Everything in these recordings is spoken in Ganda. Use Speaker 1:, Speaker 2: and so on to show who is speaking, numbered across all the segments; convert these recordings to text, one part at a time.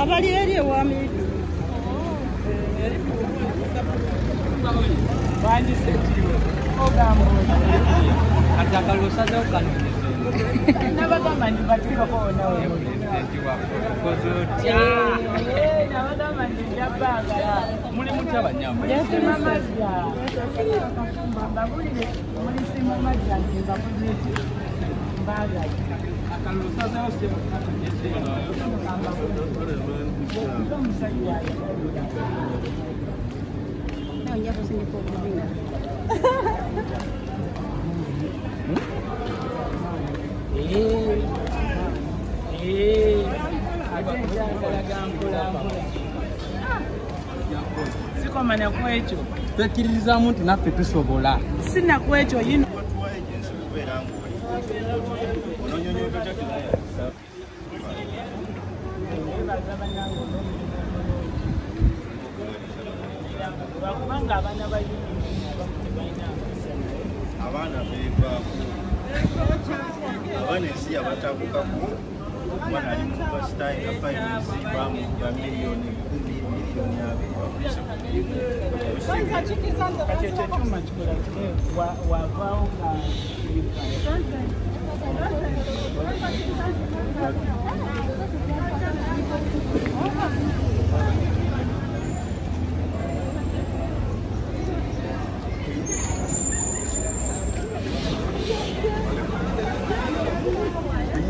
Speaker 1: Abali eri ewami bandi setiwe ogamba atakalusaza okanonyeza nabagamba ndi batuka kona wewe kozotya nabagamba ndi jabagala muli mutya banyama yesi mama ya babulire muli simu majja ngiza kuziti mbaga akalusaza ose no ya pues ni poco venga atenja kalagambula sikomanya kwekyo twekiririzamu nti naffe tusobola sina kwekyo yino bakubanga abaana abaana bevaako abaana ensi yabatabukako omwana ali mu basitayi nga fayizibamu nga miliyoni 10 kati ekyo kyuma kikola wavaawo nga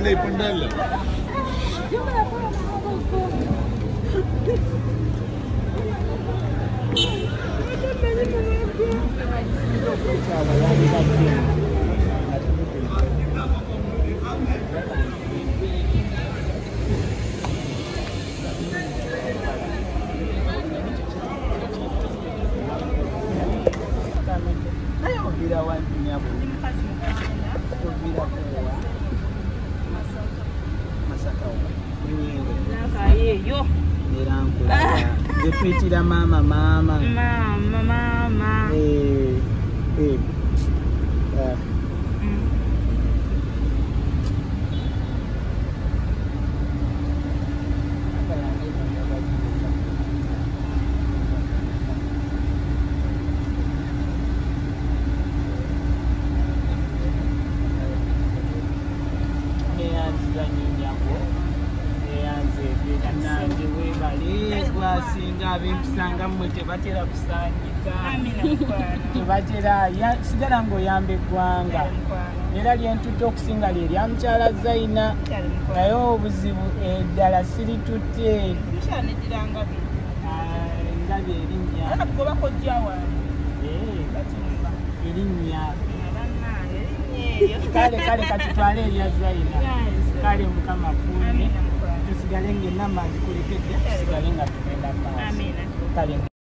Speaker 1: Ini pandal. Deputira mama. Abempusanga mmwe tebatera kusangika tebatera sigala ng'oyamba eggwanga era lyentutte okusinga lye lya mukyala Zaina naye obuzibu eddala siritutte ndabye erinnya erinnya kale katutwale erya Zaina kale mukama kuune tusigale ng'enamba nzikulekedde tusigale nga tugenda maaso.